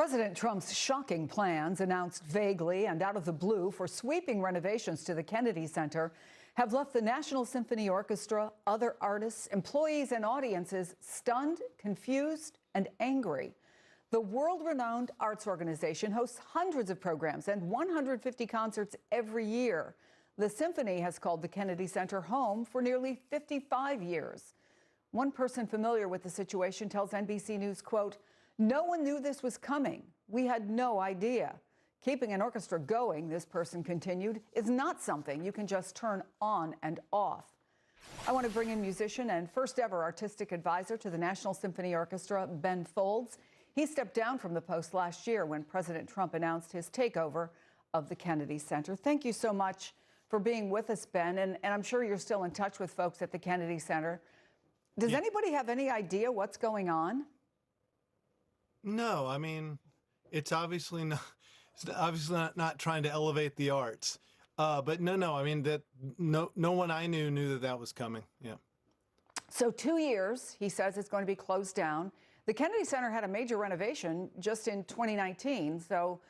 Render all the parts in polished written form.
President Trump's shocking plans, announced vaguely and out of the blue for sweeping renovations to the Kennedy Center, have left the National Symphony Orchestra, other artists, employees, and audiences stunned, confused, and angry. The world-renowned arts organization hosts hundreds of programs and 150 concerts every year. The Symphony has called the Kennedy Center home for nearly 55 years. One person familiar with the situation tells NBC News, quote, "No one knew this was coming. We had no idea. Keeping an orchestra going," this person continued, "is not something you can just turn on and off." I want to bring in musician and first ever artistic advisor to the National Symphony Orchestra, Ben Folds. He stepped down from the post last year when President Trump announced his takeover of the Kennedy Center. Thank you so much for being with us, Ben, and I'm sure you're still in touch with folks at the Kennedy Center. Does anybody have any idea what's going on? No, I mean, it's obviously not trying to elevate the arts. But no, I mean, that no one I knew that was coming. Yeah. So 2 years, he says, it's going to be closed down. The Kennedy Center had a major renovation just in 2019. So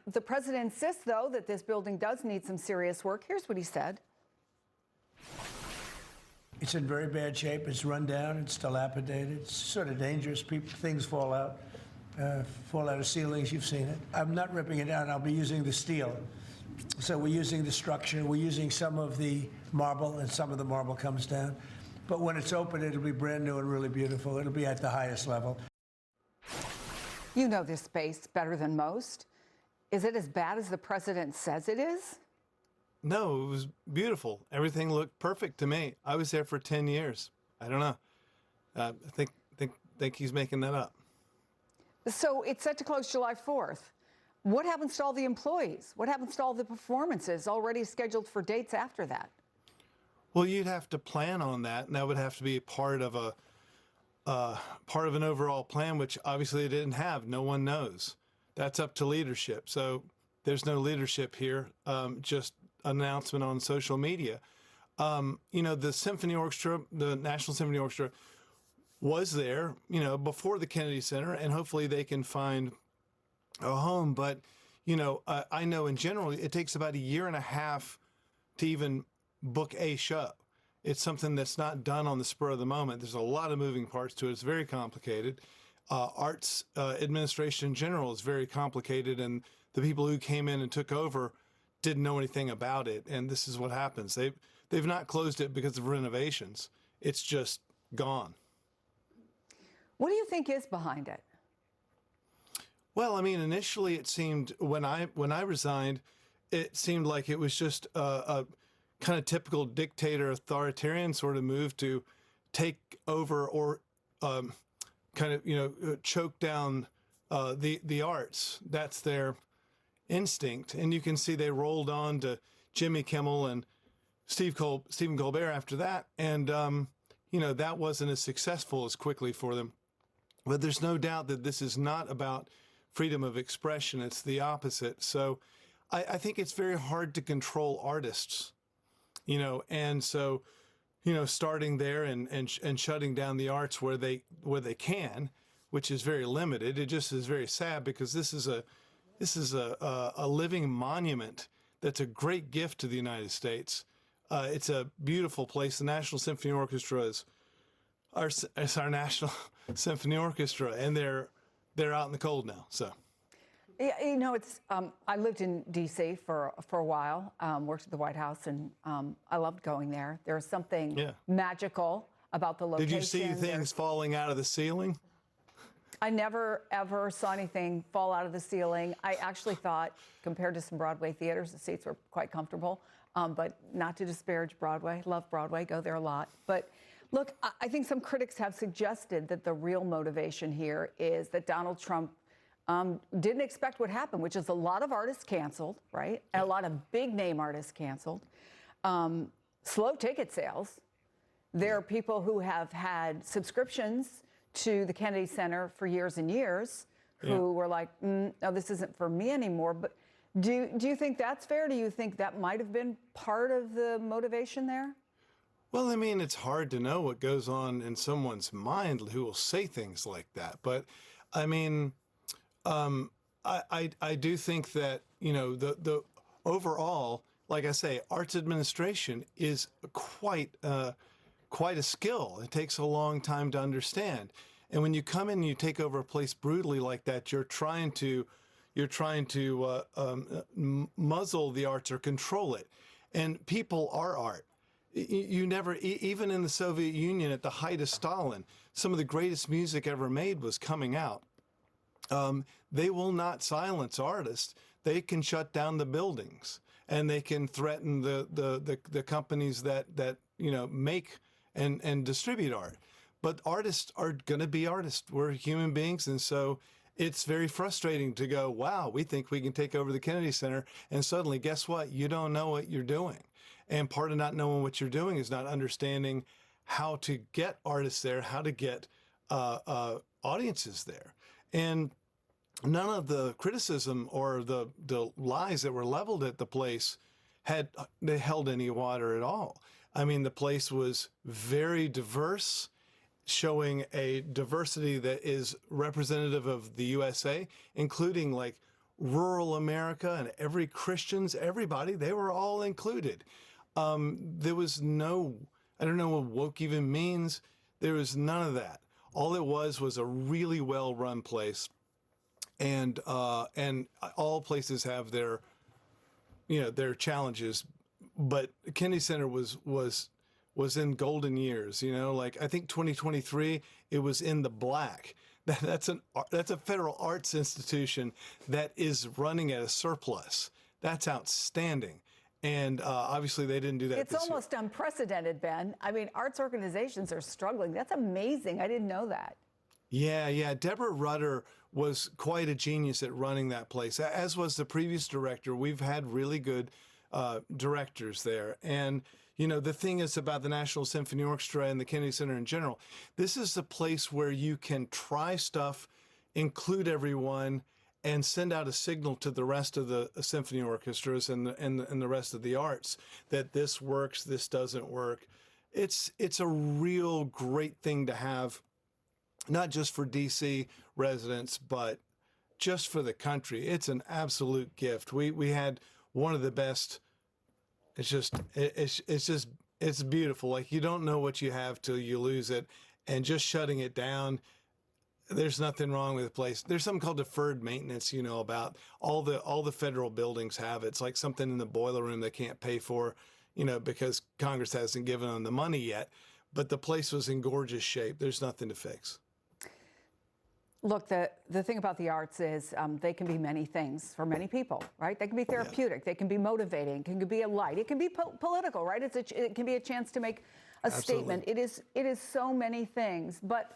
the president insists, though, that this building does need some serious work. Here's what he said. It's in very bad shape. It's run down. It's dilapidated. It's sort of dangerous. Things fall out of ceilings. You've seen it. I'm not ripping it down. I'll be using the steel. So we're using the structure. We're using some of the marble, and some of the marble comes down. But when it's open, it'll be brand new and really beautiful. It'll be at the highest level. You know this space better than most. Is it as bad as the president says it is? No, it was beautiful. Everything looked perfect to me. I was there for 10 years. I don't know. I think he's making that up. So it's set to close July 4th. What happens to all the employees? What happens to all the performances already scheduled for dates after that? Well, you'd have to plan on that, and that would have to be part of an overall plan, which obviously they didn't have. No one knows. That's up to leadership. So there's no leadership here. Just announcement on social media. You know, the Symphony Orchestra, the National Symphony Orchestra, was there, you know, before the Kennedy Center, and hopefully they can find a home. But, you know, I know in general it takes about a year and a half to even book a show. It's something that's not done on the spur of the moment. There's a lot of moving parts to it. It's very complicated. Arts administration in general is very complicated, and the people who came in and took over didn't know anything about it. And this is what happens. They've not closed it because of renovations. It's just gone. What do you think is behind it? Well, I mean, initially it seemed, when I resigned, it seemed like it was just a kind of typical dictator, authoritarian sort of move to take over or kind of, you know, choke down the arts. That's their instinct. And you can see they rolled on to Jimmy Kimmel and Stephen Colbert after that. And, you know, that wasn't as successful as quickly for them. But there's no doubt that this is not about freedom of expression. It's the opposite. So I think it's very hard to control artists, you know, and so, you know, starting there and shutting down the arts where they can, which is very limited. It just is very sad, because this is a living monument that's a great gift to the United States. It's a beautiful place. The National Symphony Orchestra is our National Symphony Orchestra, and they're out in the cold now. So, yeah, you know, it's. I lived in D.C. for a while, worked at the White House, and I loved going there. There's something magical about the location. Did you see things falling out of the ceiling? I never, ever saw anything fall out of the ceiling. I actually thought, compared to some Broadway theaters, the seats were quite comfortable, but not to disparage Broadway. Love Broadway, go there a lot. But look, I think some critics have suggested that the real motivation here is that Donald Trump didn't expect what happened, which is a lot of artists canceled, right? And a lot of big-name artists canceled. Slow ticket sales. There are people who have had subscriptions to the Kennedy Center for years and years who were like, no, this isn't for me anymore. But do you think that's fair? Do you think that might have been part of the motivation there? Well, I mean, it's hard to know what goes on in someone's mind who will say things like that. But, I mean, I do think that, you know, the overall, like I say, arts administration is quite a skill. It takes a long time to understand. And when you come in and you take over a place brutally like that, you're trying to muzzle the arts or control it. And people are art. You never, even in the Soviet Union at the height of Stalin, some of the greatest music ever made was coming out. They will not silence artists. They can shut down the buildings, and they can threaten the companies that you know make and distribute art. But artists are going to be artists. We're human beings, and so it's very frustrating to go, wow, we think we can take over the Kennedy Center, and suddenly, guess what? You don't know what you're doing. And part of not knowing what you're doing is not understanding how to get artists there, how to get audiences there. And none of the criticism or the lies that were leveled at the place they held any water at all. I mean, the place was very diverse, showing a diversity that is representative of the USA, including like rural America and every Christians, everybody, they were all included. There was no, I don't know what woke even means. There was none of that. All it was a really well-run place. And all places have their, you know, their challenges, but Kennedy Center was in golden years. You know, like I think 2023 it was in the black. That's a federal arts institution that is running at a surplus. That's outstanding. And obviously they didn't do that. It's almost unprecedented, Ben. I mean, arts organizations are struggling. That's amazing. I didn't know that. Yeah. Deborah Rutter was quite a genius at running that place, as was the previous director. We've had really good directors there. And, you know, the thing is about the National Symphony Orchestra and the Kennedy Center in general, this is a place where you can try stuff, include everyone, and send out a signal to the rest of the symphony orchestras and the rest of the arts that this works, this doesn't work. It's a real great thing to have, not just for DC residents, but just for the country. It's an absolute gift. We had one of the best. It's beautiful. Like, you don't know what you have till you lose it, and just shutting it down, there's nothing wrong with the place. There's something called deferred maintenance, you know, about all the federal buildings have it. It's like something in the boiler room they can't pay for, you know, because Congress hasn't given them the money yet. But the place was in gorgeous shape. There's nothing to fix. Look, the thing about the arts is they can be many things for many people, right? They can be therapeutic. They can be motivating. It can be a light. It can be political, right? It can be a chance to make a statement. It is so many things. But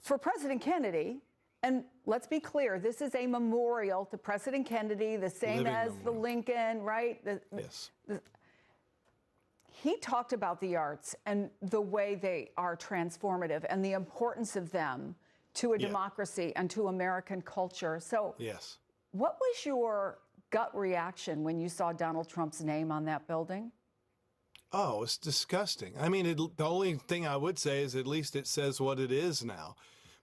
for President Kennedy, and let's be clear, this is a memorial to President Kennedy, the same as the Lincoln, right? Yes. He talked about the arts and the way they are transformative and the importance of them to a democracy and to American culture. So yes. What was your gut reaction when you saw Donald Trump's name on that building? Oh, it's disgusting. I mean, the only thing I would say is at least it says what it is now,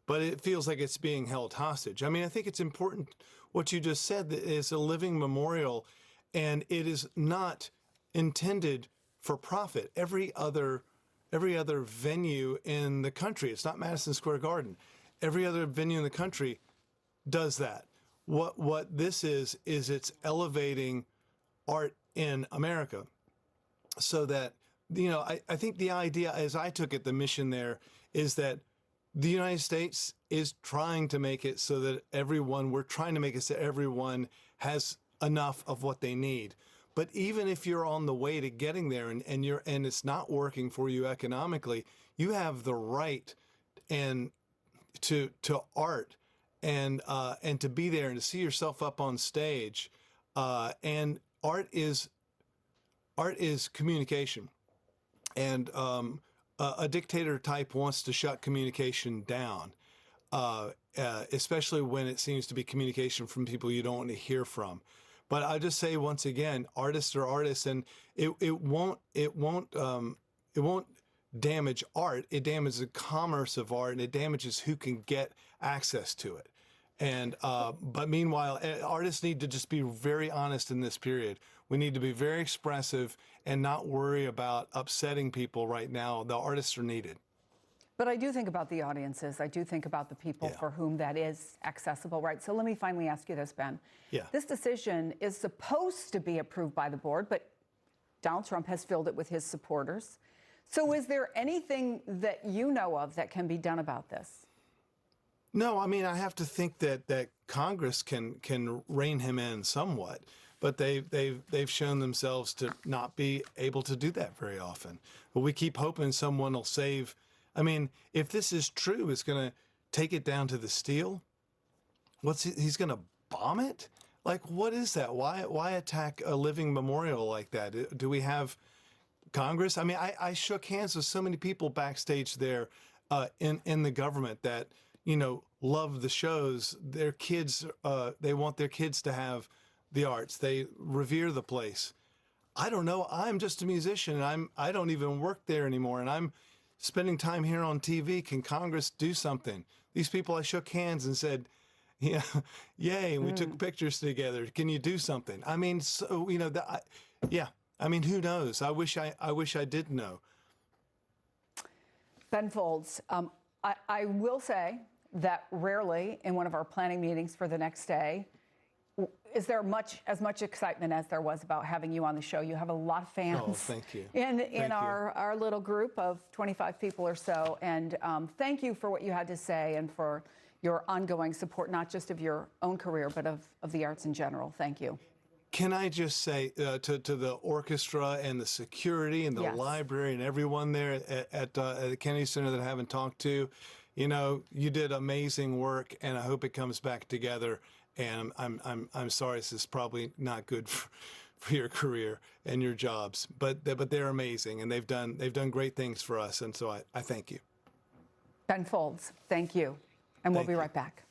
but it feels like it's being held hostage. I mean, I think it's important what you just said, that it's a living memorial, and it is not intended for profit. Every other venue in the country, it's not Madison Square Garden. Every other venue in the country does that. What this is it's elevating art in America, so that, you know, I think the idea, as I took it, the mission there is that the United States is trying to make it so that we're trying to make it so everyone has enough of what they need. But even if you're on the way to getting there and it's not working for you economically, you have the right to art and to be there and to see yourself up on stage. And art is communication. And a dictator type wants to shut communication down, especially when it seems to be communication from people you don't want to hear from. But I just say once again, artists are artists, and it won't damage art. It damages the commerce of art, and it damages who can get access to it. And but meanwhile, artists need to just be very honest in this period. We need to be very expressive and not worry about upsetting people right now. The artists are needed. But I do think about the audiences. I do think about the people for whom that is accessible, right? So let me finally ask you this, Ben. Yeah. This decision is supposed to be approved by the board, but Donald Trump has filled it with his supporters. So is there anything that you know of that can be done about this? No, I mean, I have to think that Congress can rein him in somewhat, but they've shown themselves to not be able to do that very often. But we keep hoping someone will save. I mean, if this is true, it's going to take it down to the steel. He's going to bomb it? Like, what is that? Why attack a living memorial like that? Do we have Congress? I mean, I shook hands with so many people backstage there in the government that, you know, love the shows. Their kids, they want their kids to have the arts. They revere the place. I don't know. I'm just a musician, and I don't even work there anymore, and I'm spending time here on TV. Can Congress do something? These people, I shook hands and said, yeah, yay, and we took pictures together. Can you do something? I mean, so, you know, yeah. I mean, who knows? I wish I did know. Ben Folds, I will say that rarely in one of our planning meetings for the next day is there as much excitement as there was about having you on the show. You have a lot of fans. Oh, thank you. In our little group of 25 people or so. And thank you for what you had to say and for your ongoing support, not just of your own career, but of the arts in general. Thank you. Can I just say to the orchestra and the security and the library and everyone there at the Kennedy Center that I haven't talked to, you know, you did amazing work, and I hope it comes back together. And I'm sorry, this is probably not good for your career and your jobs, but they're amazing, and they've done great things for us, and so I thank you. Ben Folds, thank you, and we'll be right back.